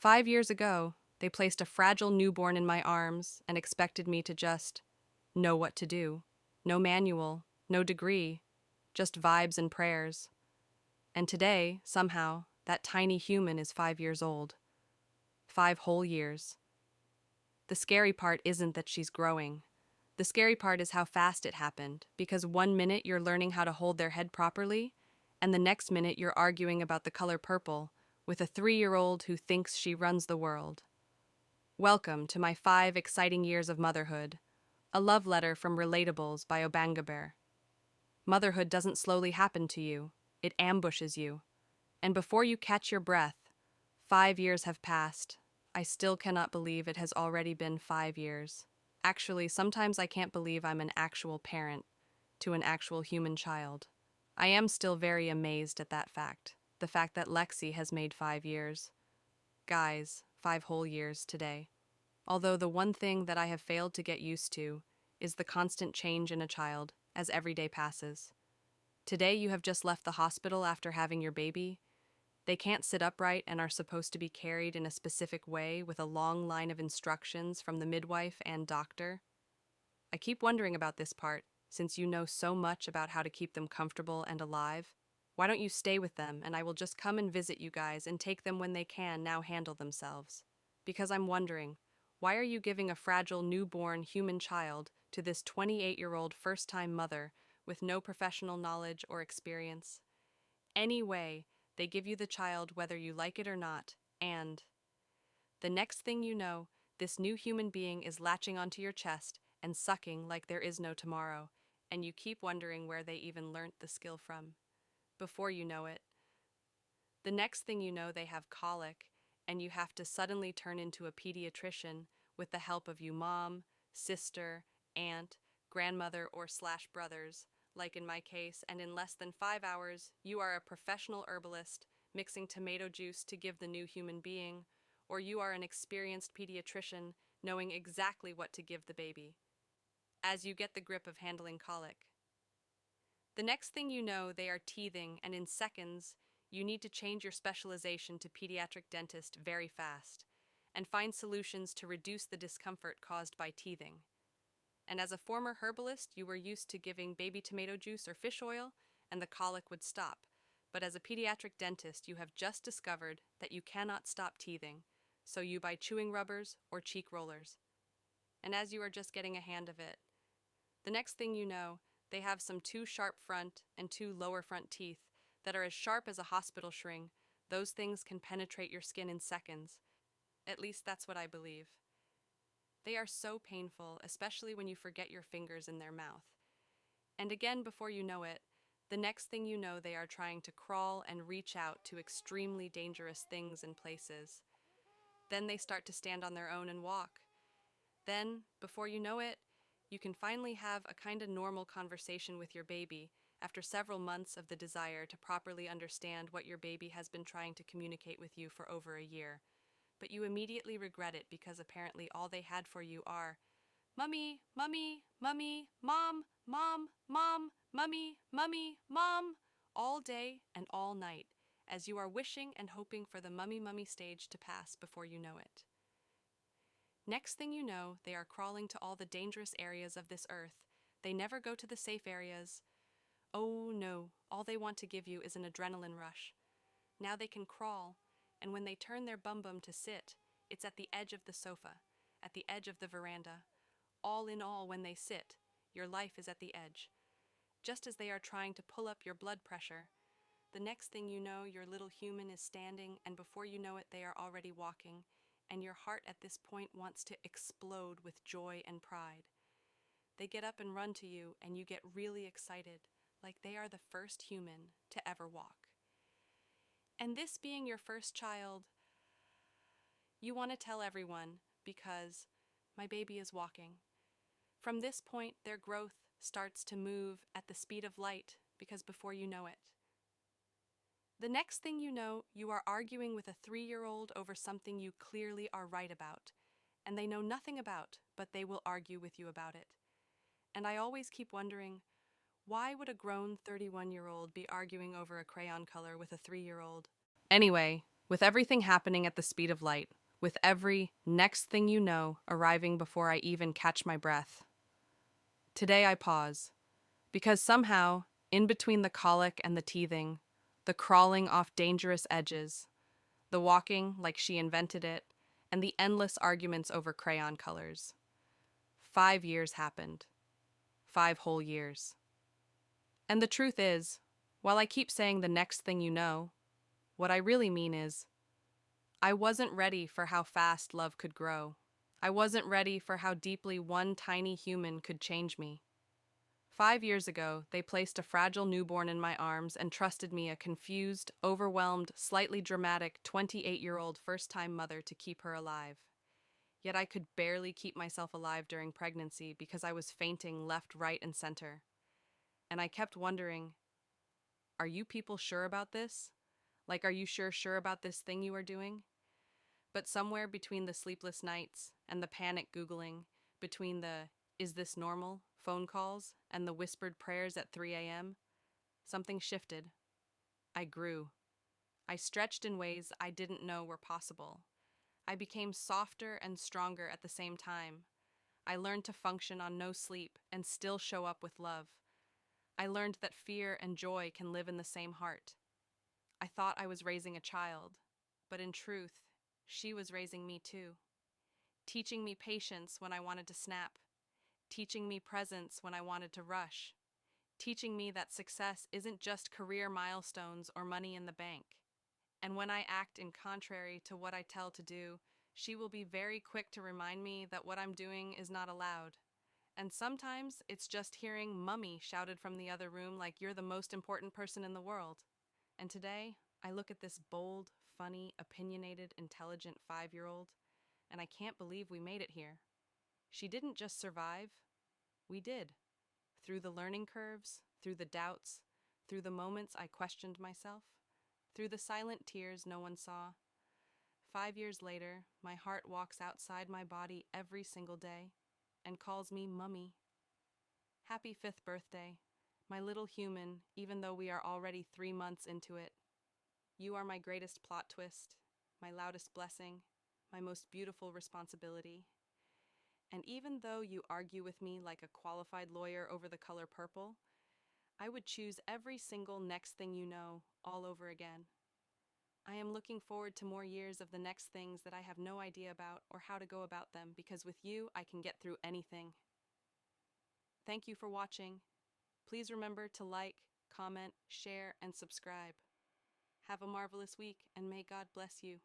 5 years ago, they placed a fragile newborn in my arms and expected me to just know what to do. No manual, no degree, just vibes and prayers. And today, somehow, that tiny human is 5 years old. 5 whole years. The scary part isn't that she's growing. The scary part is how fast it happened, because 1 minute you're learning how to hold their head properly, and the next minute you're arguing about the color purple with a 3-year-old who thinks she runs the world. Welcome to my 5 exciting years of motherhood, a love letter from Relatables by Obangabear. Motherhood doesn't slowly happen to you, it ambushes you. And before you catch your breath, 5 years have passed. I still cannot believe it has already been 5 years. Actually, sometimes I can't believe I'm an actual parent to an actual human child. I am still very amazed at that fact. The fact that Lexie has made 5 years. Guys, 5 whole years today. Although the one thing that I have failed to get used to is the constant change in a child as every day passes. Today you have just left the hospital after having your baby. They can't sit upright and are supposed to be carried in a specific way with a long line of instructions from the midwife and doctor. I keep wondering about this part, since you know so much about how to keep them comfortable and alive. Why don't you stay with them and I will just come and visit you guys and take them when they can now handle themselves? Because I'm wondering, why are you giving a fragile newborn human child to this 28-year-old first-time mother with no professional knowledge or experience? Anyway, they give you the child whether you like it or not, and the next thing you know, this new human being is latching onto your chest and sucking like there is no tomorrow, and you keep wondering where they even learnt the skill from. Before you know it, the next thing you know, they have colic, and you have to suddenly turn into a pediatrician with the help of you mom, sister, aunt, grandmother, or slash brothers, like in my case, and in less than 5 hours, you are a professional herbalist mixing tomato juice to give the new human being, or you are an experienced pediatrician knowing exactly what to give the baby, as you get the grip of handling colic. The next thing you know, they are teething, and in seconds, you need to change your specialization to pediatric dentist very fast and find solutions to reduce the discomfort caused by teething. And as a former herbalist, you were used to giving baby tomato juice or fish oil, and the colic would stop. But as a pediatric dentist, you have just discovered that you cannot stop teething, so you buy chewing rubbers or cheek rollers. And as you are just getting a hand of it, the next thing you know, they have some 2 sharp front and 2 lower front teeth that are as sharp as a hospital shring. Those things can penetrate your skin in seconds. At least that's what I believe. They are so painful, especially when you forget your fingers in their mouth. And again, before you know it, the next thing you know, they are trying to crawl and reach out to extremely dangerous things and places. Then they start to stand on their own and walk. Then, before you know it, you can finally have a kind of normal conversation with your baby after several months of the desire to properly understand what your baby has been trying to communicate with you for over a year. But you immediately regret it because apparently all they had for you are mummy, mummy, mummy, mom, mom, mom, mummy, mummy, mom, all day and all night, as you are wishing and hoping for the mummy mummy stage to pass before you know it. Next thing you know, they are crawling to all the dangerous areas of this earth. They never go to the safe areas. Oh no, all they want to give you is an adrenaline rush. Now they can crawl, and when they turn their bum to sit, it's at the edge of the sofa, at the edge of the veranda. All in all, when they sit, your life is at the edge. Just as they are trying to pull up your blood pressure, the next thing you know, your little human is standing, and before you know it, they are already walking, and your heart at this point wants to explode with joy and pride. They get up and run to you, and you get really excited, like they are the first human to ever walk. And this being your first child, you want to tell everyone because my baby is walking. From this point, their growth starts to move at the speed of light because before you know it, the next thing you know, you are arguing with a 3-year-old over something you clearly are right about, and they know nothing about, but they will argue with you about it. And I always keep wondering, why would a grown 31-year-old be arguing over a crayon color with a 3-year-old? Anyway, with everything happening at the speed of light, with every next thing you know arriving before I even catch my breath. Today I pause, because somehow, in between the colic and the teething, the crawling off dangerous edges, the walking like she invented it, and the endless arguments over crayon colors, 5 years happened. 5 whole years. And the truth is, while I keep saying the next thing you know, what I really mean is, I wasn't ready for how fast love could grow. I wasn't ready for how deeply one tiny human could change me. 5 years ago, they placed a fragile newborn in my arms and trusted me, a confused, overwhelmed, slightly dramatic 28-year-old first-time mother, to keep her alive. Yet I could barely keep myself alive during pregnancy because I was fainting left, right, and center. And I kept wondering, are you people sure about this? Like, are you sure about this thing you are doing? But somewhere between the sleepless nights and the panic Googling, between the "is this normal" phone calls and the whispered prayers at 3 a.m., something shifted. I grew. I stretched in ways I didn't know were possible. I became softer and stronger at the same time. I learned to function on no sleep and still show up with love. I learned that fear and joy can live in the same heart. I thought I was raising a child, but in truth, she was raising me too. Teaching me patience when I wanted to snap. Teaching me presence when I wanted to rush. Teaching me that success isn't just career milestones or money in the bank. And when I act in contrary to what I tell to do, she will be very quick to remind me that what I'm doing is not allowed. And sometimes it's just hearing "Mummy" shouted from the other room like you're the most important person in the world. And today, I look at this bold, funny, opinionated, intelligent 5-year-old, and I can't believe we made it here. She didn't just survive, we did. Through the learning curves, through the doubts, through the moments I questioned myself, through the silent tears no one saw. 5 years later, my heart walks outside my body every single day and calls me Mummy. Happy 5th birthday, my little human, even though we are already 3 months into it. You are my greatest plot twist, my loudest blessing, my most beautiful responsibility. And even though you argue with me like a qualified lawyer over the color purple, I would choose every single next thing you know all over again. I am looking forward to more years of the next things that I have no idea about or how to go about them, because with you I can get through anything. Thank you for watching. Please remember to like, comment, share, and subscribe. Have a marvelous week, and may God bless you.